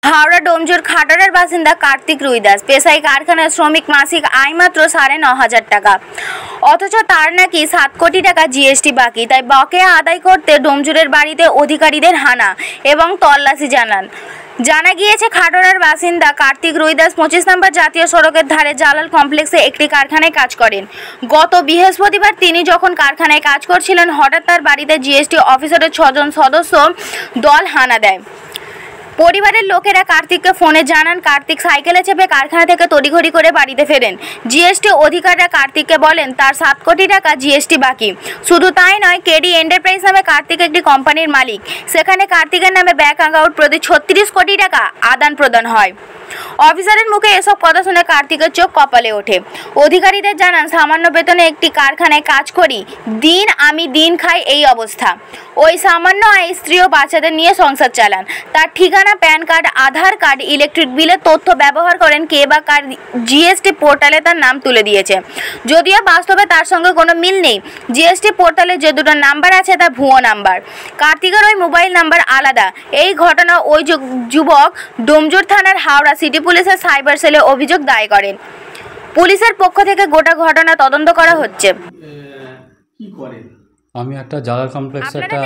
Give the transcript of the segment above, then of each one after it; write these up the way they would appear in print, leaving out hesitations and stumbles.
হাওড়া ডোমজুর খাটারের বাসিন্দা কার্তিক রুইদাস পেশায় কারখানার শ্রমিক, মাসিক আয় মাত্র ৯,৫০০ টাকা, অথচ তার নাকি ৭ কোটি টাকা জিএসটি বাকি। তাই বকেয়া আদায় করতে ডোমজুরের বাড়িতে অধিকারীদের হানা এবং তল্লাশি জানা গিয়েছে। খাটোয়ার বাসিন্দা কার্তিক রুইদাস ২৫ নম্বর জাতীয় সড়কের ধারে জালাল কমপ্লেক্সে একটি কারখানায় কাজ করেন। গত বৃহস্পতিবার তিনি যখন কারখানায় কাজ করছিলেন, হঠাৎ তার বাড়িতে জিএসটি অফিসারের ৬ জন সদস্য দল হানা দেয়। পরিবারের লোকেরা কার্তিককে ফোনে জানান। কার্তিক সাইকেলে চেপে কারখানা থেকে তড়িঘড়ি করে বাড়িতে ফেরেন। জিএসটি অধিকারীরা কার্তিককে বলেন তার ৭ কোটি টাকা জিএসটি বাকি। শুধু তাই নয়, কেডি এন্টারপ্রাইজ নামে কার্তিক একটি কোম্পানির মালিক। সেখানে কার্তিকের নামে ব্যাংক অ্যাকাউন্ট প্রতি ৩৬ কোটি টাকা আদান প্রদান হয়। অফিসারের মুখে এসব কথা শুনে কার্তিকের চোখ কপালে ওঠে। অধিকারীদের জানান, সামান্য বেতনে একটি কারখানায় কাজ করি, দিন আমি দিন খাই, এই অবস্থা। ওই সামান্য আয় স্ত্রী ও বাচ্চাদের নিয়ে সংসার চালান। তার ঠিকানা, প্যান কার্ড, আধার কার্ড, ইলেকট্রিক বিলের তথ্য ব্যবহার করেন কে বা কার জিএসটি পোর্টালে তার নাম তুলে দিয়েছে। যদিও বাস্তবে তার সঙ্গে কোনো মিল নেই। জিএসটি পোর্টালে যে দুটো নাম্বার আছে তা ভুয়ো নাম্বার। কার্তিকের ওই মোবাইল নাম্বার আলাদা। এই ঘটনা ওই যুবক ডোমজুর থানার হাওড়া সিটি পুলিশের সাইবার সেলে অভিযোগ দায়ের করেন। পুলিশের পক্ষ থেকে গোটা ঘটনা তদন্ত করা হচ্ছে। আমি একটা জালাল কমপ্লেক্সে একটা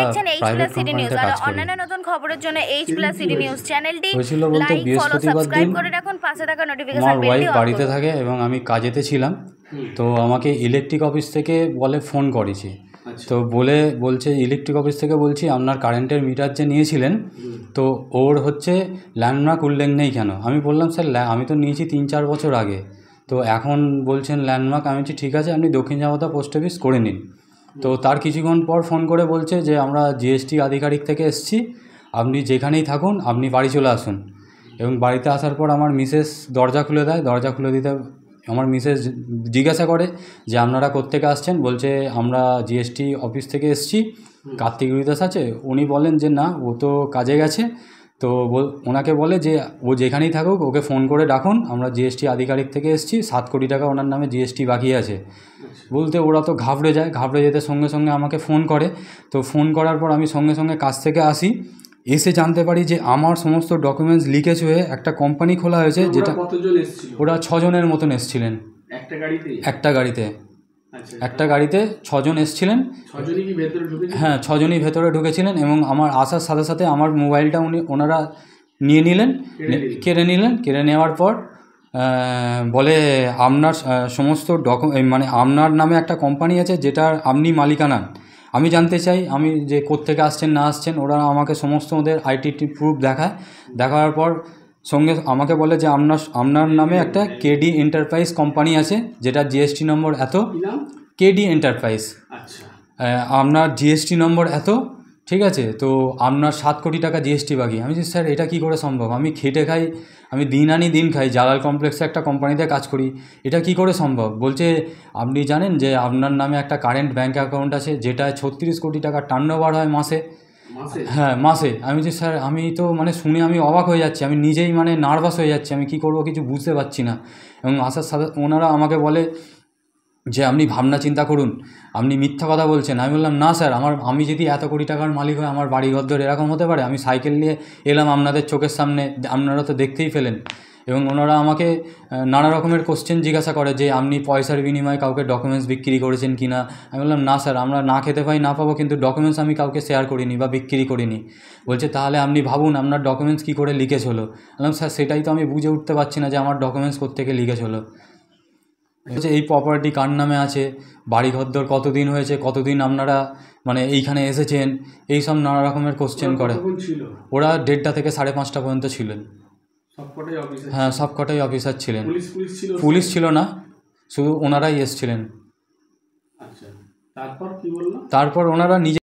প্রাইভেট কোম্পানিতে কাজ করি। অন্যান্য নতুন খবরের জন্য H+City নিউজ চ্যানেলটি হয়েছিল বলতে বৃহস্পতিবার দিন করে রাখুন, পাশে থাকা নোটিফিকেশন আমার ওয়াইফ বাড়িতে থাকে এবং আমি কাজেতে ছিলাম। তো আমাকে ইলেকট্রিক অফিস থেকে ফোন করেছি। তো বলছে ইলেকট্রিক অফিস থেকে বলছি আপনার কারেন্টের মিটার যে নিয়েছিলেন, তো ওর হচ্ছে ল্যান্ডমার্ক উল্লেখ নেই কেন? আমি বললাম স্যার আমি তো নিয়েছি ৩-৪ বছর আগে, তো এখন বলছেন ল্যান্ডমার্ক। আমি বলছি ঠিক আছে, আপনি দক্ষিণ জামাতা পোস্ট অফিস করে নিন। তো তার কিছুক্ষণ পর ফোন করে বলছে যে আমরা জিএসটি আধিকারিক থেকে এসেছি, আপনি যেখানেই থাকুন আপনি বাড়ি চলে আসুন। এবং বাড়িতে আসার পর আমার মিসেস দরজা খুলে দেয়। দরজা খুলে দিতে আমার মিসেস জিজ্ঞাসা করে যে আপনারা কোত্থেকে আসছেন? বলছে আমরা জিএসটি অফিস থেকে এসেছি, কার্তিক রুইদাস আছে? উনি বলেন যে না, ও তো কাজে গেছে। তো ওনাকে বলে যে ও যেখানেই থাকুক ওকে ফোন করে ডাকুন, আমরা জিএসটি আধিকারিক থেকে এসেছি, ৭ কোটি টাকা ওনার নামে জিএসটি বাকি আছে। বলতে ওরা তো ঘাবড়ে যায়। ঘাবড়ে যেতে সঙ্গে সঙ্গে আমাকে ফোন করে। তো ফোন করার পর আমি সঙ্গে সঙ্গে কাজ থেকে আসি। এসে জানতে পারি যে আমার সমস্ত ডকুমেন্টস লিকেজ হয়ে একটা কোম্পানি খোলা হয়েছে, যেটা ওরা ৬ জনের মতন এসেছিলেন একটা গাড়িতে। একটা গাড়িতে ৬ জন এসেছিলেন। হ্যাঁ, ৬ জনই ভেতরে ঢুকেছিলেন এবং আমার আসার সাথে সাথে আমার মোবাইলটা ওনারা কেড়ে নিলেন। কেড়ে নেওয়ার পর বলে আপনার সমস্ত মানে আপনার নামে একটা কোম্পানি আছে যেটার আপনি মালিকানা। আমি জানতে চাই আমি যে কোত্থেকে আসছেন না আসছেন। ওরা আমাকে সমস্ত ওদের আইটি প্রুফ দেখার পর সঙ্গে আমাকে বলে যে আপনার নামে একটা কেডি এন্টারপ্রাইজ কোম্পানি আছে, যেটা জিএসটি নম্বর এত, কেডি এন্টারপ্রাইজ, আপনার জিএসটি নম্বর এত, ঠিক আছে? তো আপনার ৭ কোটি টাকা জিএসটি বাকি। আমি বলছি স্যার এটা কী করে সম্ভব? আমি খেটে খাই, আমি দিন আনি দিন খাই, জালাল কমপ্লেক্সে একটা কোম্পানিতে কাজ করি, এটা কি করে সম্ভব? বলছে আপনি জানেন যে আপনার নামে একটা কারেন্ট ব্যাঙ্ক অ্যাকাউন্ট আছে যেটায় ৩৬ কোটি টাকা টার্নওভার হয় মাসে। হ্যাঁ, মাসে। আমি বলছি স্যার আমি তো শুনে আমি অবাক হয়ে যাচ্ছি, আমি নিজেই নার্ভাস হয়ে যাচ্ছি, আমি কী করবো কিছু বুঝতে পারছি না। এবং আসার সাথে ওনারা আমাকে বলে যে আপনি ভাবনা চিন্তা করুন, আপনি মিথ্যা কথা বলছেন। আমি বললাম না স্যার, আমি যদি এত কোটি টাকার মালিক হয় আমার বাড়ি ঘর এরকম হতে পারে? আমি সাইকেল নিয়ে এলাম আপনাদের চোখের সামনে, আপনারা তো দেখতেই পেলেন। এবং ওনারা আমাকে নানা রকমের কোশ্চেন জিজ্ঞাসা করে যে আপনি পয়সার বিনিময়ে কাউকে ডকুমেন্টস বিক্রি করেছেন কি না। আমি বললাম না স্যার, আমরা না খেতে পাই না পাবো, কিন্তু ডকুমেন্টস আমি কাউকে শেয়ার করিনি বা বিক্রি করিনি। বলছে তাহলে আপনি ভাবুন আপনার ডকুমেন্টস কী করে লিকেজ হলো। বললাম স্যার সেটাই তো আমি বুঝে উঠতে পারছি না যে আমার ডকুমেন্টস কোত্থেকে লিকেজ হলো। বলছে এই প্রপার্টি কার নামে আছে, বাড়ি ঘরদোর কতদিন হয়েছে, কতদিন আপনারা এইখানে এসেছেন, এই সব নানা রকমের কোশ্চেন করে। ওরা 1:30টা থেকে 5:30টা পর্যন্ত ছিলেন। হ্যাঁ, সবকটাই অফিসার ছিলেন। পুলিশ ছিল না, শুধু ওনারাই এসেছিলেন। তারপর ওনারা নিজে